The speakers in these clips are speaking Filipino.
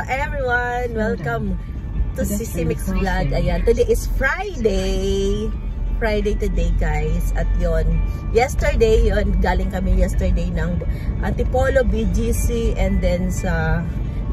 everyone! Welcome to Sisimix Vlog. Ayan, today is Friday. Friday today, guys. At yon, yesterday, galing kami yesterday ng Antipolo, BGC, and then sa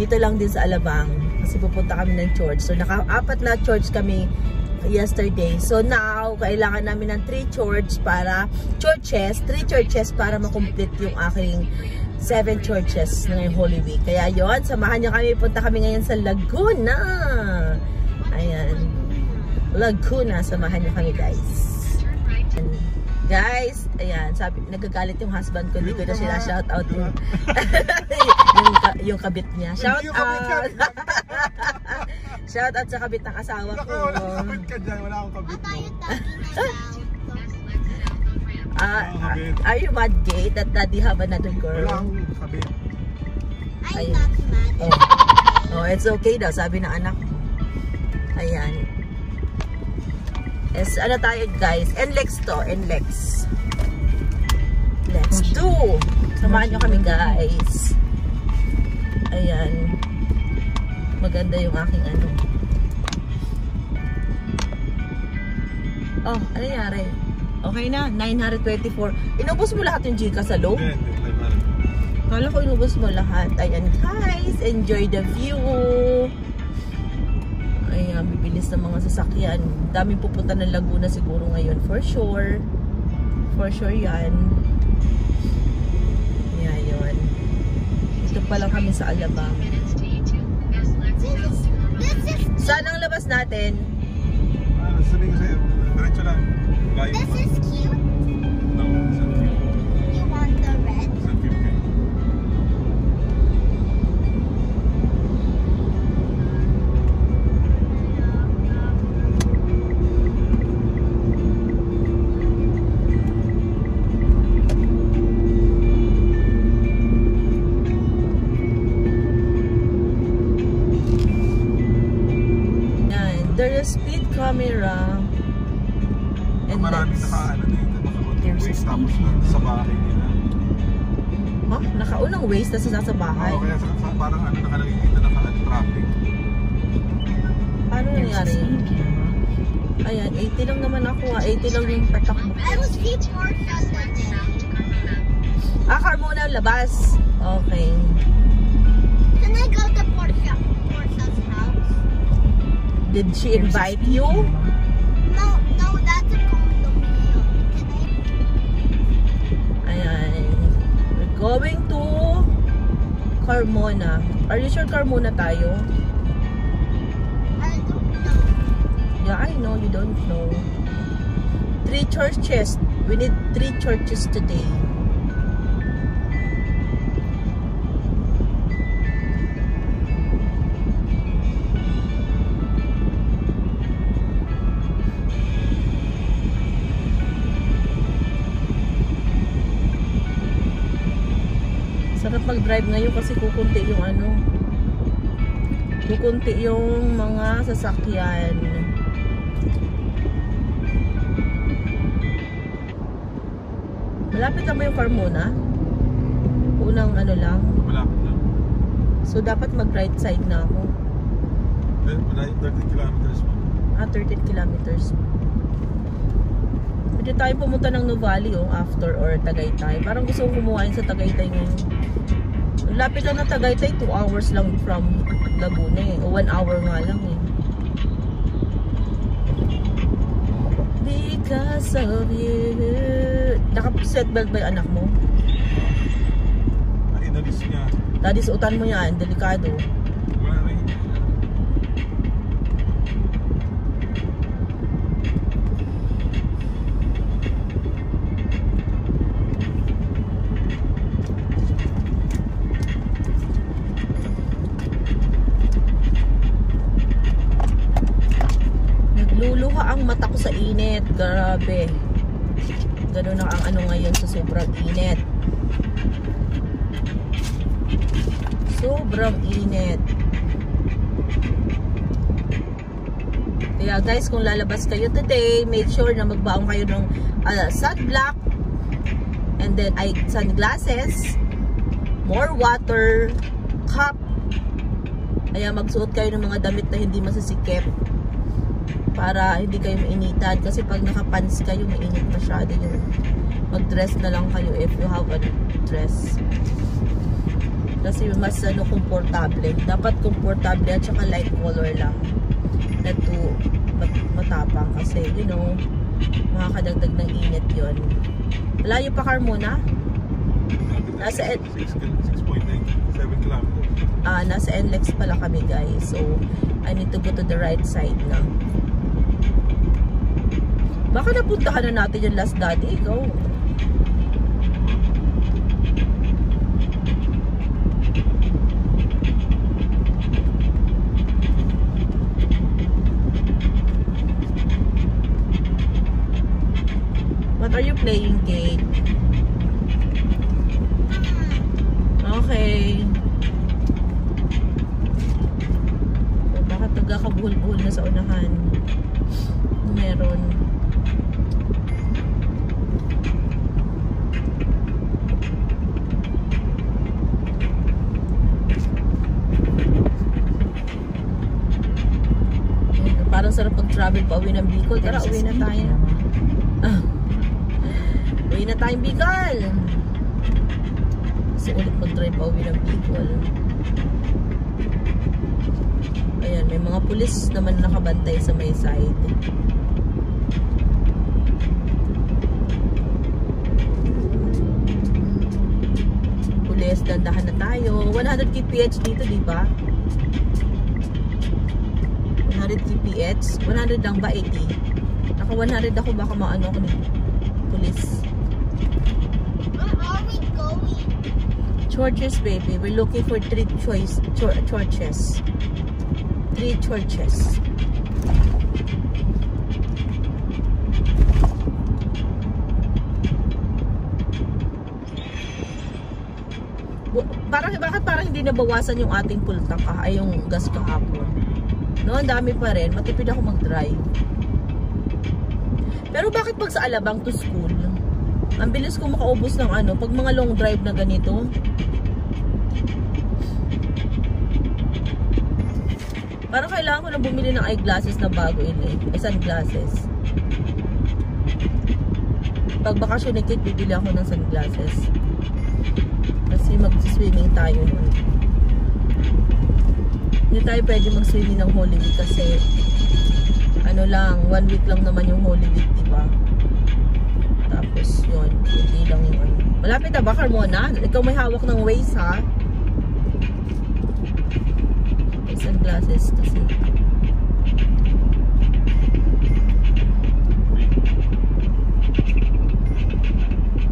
dito lang din sa Alabang. Kasi pupunta kami ng church. So, naka-apat na church kami yesterday. So, now, kailangan namin ng 3 churches para makomplete yung aking 7 churches ngayong Holy Week. Kaya yon, samahan nyo kami. Punta kami ngayon sa Laguna. Ayan. Laguna. Samahan nyo kami, guys. And guys, ayan. Sabi, nagagalit yung husband ko. Hindi ko na sila shout out yung kabit niya. Shout out. Shout out sa kabit ng asawa ko. Wala akong kabit ka dyan. Wala akong kabit mo. Are you mad, gay, that daddy have another girl? Wala akong kabit. I'm not mad. Oh, it's okay daw, sabi ng anak. Ayan. Yes, ano tayo, guys? NLEX to, NLEX. Let's do! Samahan nyo kami, guys. Ayan. Maganda yung aking ano. Oh, ano nangyari? Okay na, 924. Inubos mo lahat yung Gcash sa loob? Kala ko inubos mo lahat. Ayan, guys, enjoy the view. Ayan, bibilis ng mga sasakyan. Daming pupunta ng Laguna siguro ngayon, for sure. For sure yan. Ayan, yun. Ito pa lang kami sa Alabang. Saan ang labas natin? Sabihin ko sa'yo, diretso lang. This is cute. No, it's not cute. You want the red? It's not cute. Yan, there's a speed camera. And Maraming naka-ano dito, naka-waste tapos sa bahay nila. Huh? Nakaunang waste na sa bahay? Oo, kaya parang ano nakalagay dito, naka-traffic. Paano nangyari? Ayan, 80 lang naman ako. 80 lang yung patakbo. I will see Portia today. Carmona, labas. Okay. Can I go to Portia's house? Did she invite you? No, that's a condominium. Can I? Ayan. We're going to Carmona. Are you sure Carmona tayo? I don't know. Yeah, I know you don't know. 3 churches. We need 3 churches today. Sarap mag-drive ngayon kasi kukunti yung ano. Kukunti yung mga sasakyan. Malapit lang ba yung Carmona? Unang ano lang. Malapit lang. So dapat mag-right side na ako. Wala yung 30 kilometers mo. 13 kilometers. Pwede tayo pumunta ng Nuvali after or Tagaytay. Parang gusto kong kumuha yun sa Tagaytay ngayon. Lapit lang ng Tagaytay, 2 hours lang from Laguna o 1 hour nga lang Because of you. Naka-seatbelt ba yung anak mo? Ay, inalis niya. Daddy, suotan mo yan. Delikado. Wala na yun. Nagluluha ang mata ko sa init. Grabe. Ganun na ang ano ngayon sa sobrang init. Sobrang init. Kaya guys, kung lalabas kayo today, make sure na magbaon kayo ng sunblock and then sunglasses, more water, cup, Kaya magsuot kayo ng mga damit na hindi masisikip para hindi kayo mainitan. Kasi pag nakapants kayo, mainit masyado yun. Mag-dress na lang kayo if you have a dress. Kasi mas komportable. Dapat komportable at saka light color lang. Not too matapang kasi, you know, makakadagdag ng init yun. Malayo pa Carmona? Nasa 6.9, 7 kilometers. Nasa NLEX pala kami guys. So, I need to go to the right side na. Baka napuntahan na natin yung last daddy. Go. What are you playing, Kate? Okay. So, baka taga-kabuhol-buhol na sa unahan. Meron. Parang sarap pag-travel pa uwi ng Bicol. Tara, uwi na tayo. Uwi na tayong Bicol. Kasi ulit mag-drive pa uwi ng Bicol. Ayan, may mga pulis naman nakabantay sa may side. Pulis, dandahan na tayo. 100 kph dito, di ba? 100 kph? 100 lang ba? 80? Naka 100 ako, baka maano ko nito. Pulis. Where are we going? Churches, baby. We're looking for 3 churches. 3 churches. Bakit parang hindi nabawasan yung ating pultak ay yung gas kahapon? No, ang dami pa rin. Matipid ako mag-drive. Pero bakit pag sa Alabang to school, ang bilis ko makaubos ng ano, pag mga long drive na ganito. Parang kailangan ko na bumili ng eyeglasses na bago ini. Sunglasses. Pag bakasyon ni Kate, bibili ako ng sunglasses. Kasi mag-swimming tayo nun. Hindi tayo pwede mag-swimming ng Holy Week kasi ano lang, 1 week lang naman yung Holy Week, diba? Tapos yun, hindi lang yung ano. Malapit na ba, Carmona? Ikaw may hawak ng Waze, ha? May sunglasses kasi.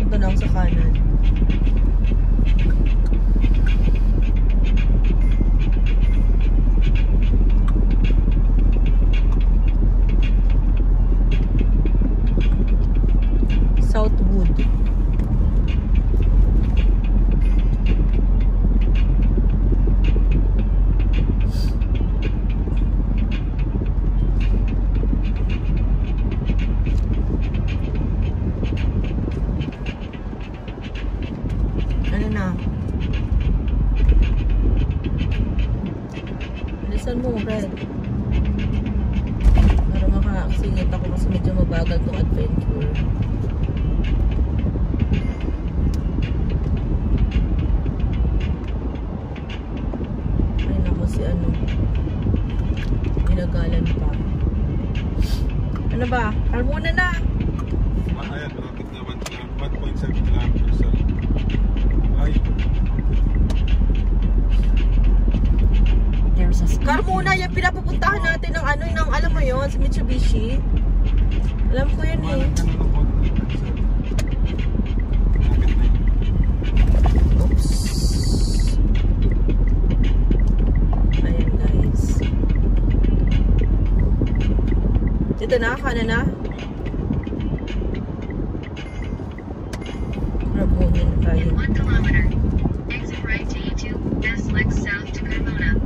Punta na ako sa kanan. Southwood. Ano na? Bilisan mo, Red. Para makakasingit ako kasi medyo mabagal tong adventure. Si ano, ginagalan pa. Ano ba? Carmona na! Ayan, malapit na 1.7 kilometers. Ay. Carmona, yung pinapupuntahan natin ng ano, ng alam mo yon, sa Mitsubishi. Alam ko yan eh. Oops. Dito na, kanan na. Rabunin na tayo. 1 kilometer. Exit right to E2, SLEX south to Carmona.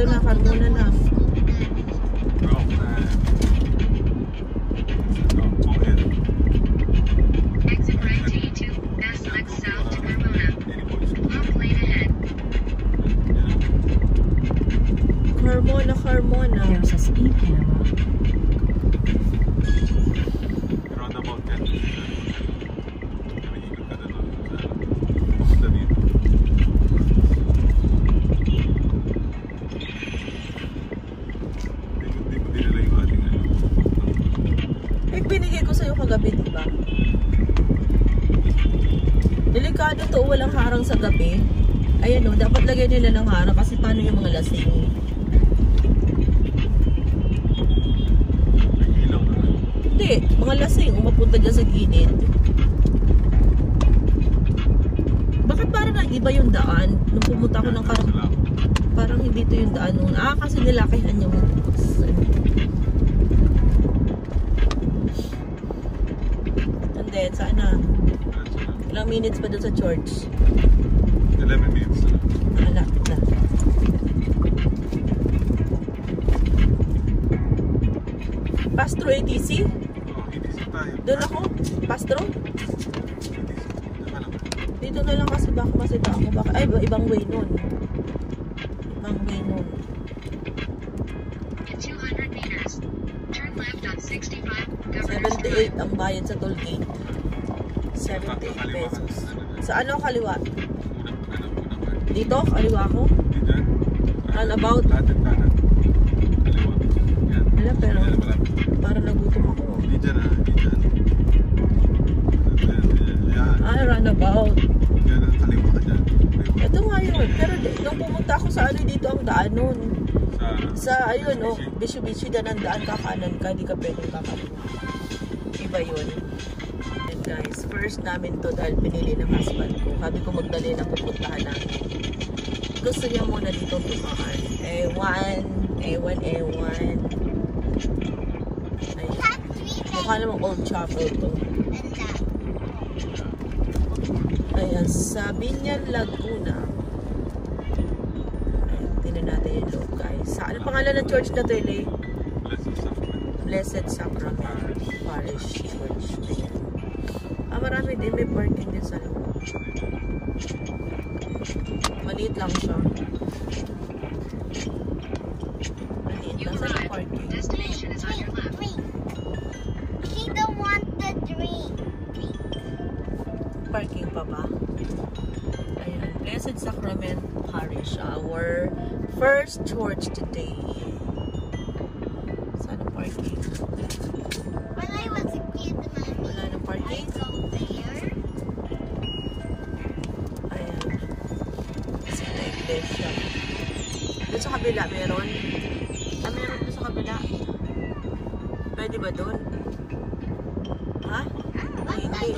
na, Carmona na. Exit right to E2, SLX south to Carmona. Look lane ahead. Carmona. There's a speed camera. Roundabout yan. Nakikita ka doon. Papunta dito. Di ko dinala yung ating ano. Eh, binigay ko sa'yo kagabi, diba? Delikado to, walang harang sa gabi. Ayan o, dapat lagyan nila ng harang kasi paano yung mga lasing? May ilaw na. Hindi, mga lasing, umapunta dyan sa gilid. Bakit parang nag-iba yung daan? Nung pumunta ako ng Carmona, parang hindi to yung daan noon. Ah, kasi nilakihan yung and then, saan na? Ilang minutes pa doon sa church? 11 minutes na. Malapit na. Pastro ATC? ETC tayo. Doon ako? Pastro? Teka lang. Dito na lang kasi baka masita ako. Baka, ay, ibang way nun. Ibang way nun. In 200 meters, turn left on 65, Governor's 78 Drive. ang bayad sa toll gate. 78 pesos. Sa ano kaliwa? Dito? Kaliwa ko? Roundabout? Kanan. Kaliwa. Yan. Wala, pero Yan, malapit. parang nagutom ako. Hindi dyan ah. Hindi dyan. Yan. Ah, roundabout. Yan ang kaliwa ka dyan. Kaliwa. Ito nga yun. Pero nung pumunta ako sa ano dito ang daan nun. Sa ayun, oh, Bishi-Bishi daan ang daan, kakanan ka, hindi ka pwedeng kakaliwa. Iba yun. And guys, first namin to dahil pinili ng husband ko. Sabi ko magdali na pupuntahan namin. Gusto niya muna dito tumakan. Ewan. Ayun. Mukha namang Old Chapel to. Ayan, sa Binyan, Laguna. Ayan, tingnan natin yung loob, guys. Sa ano pangalan ng church na to, Ele? Blessed Sacrament Parish Church. Ayan. Ah, marami din. May parking din sa loob. Maliit lang siya. Maliit You lang sa arrived. parking. Destination is on your left. She don't want the drink. Parking pa ba? Ayan. Blessed Sacrament Parish. Our first church today. Saan ang parking? When I was a kid, Mommy, Wala na I parking? go there. Ayan. Kasi na iglesia. Doon sa kabila, meron? Ah, meron doon sa kabila. Pwede ba doon? Ha? Ay, hindi.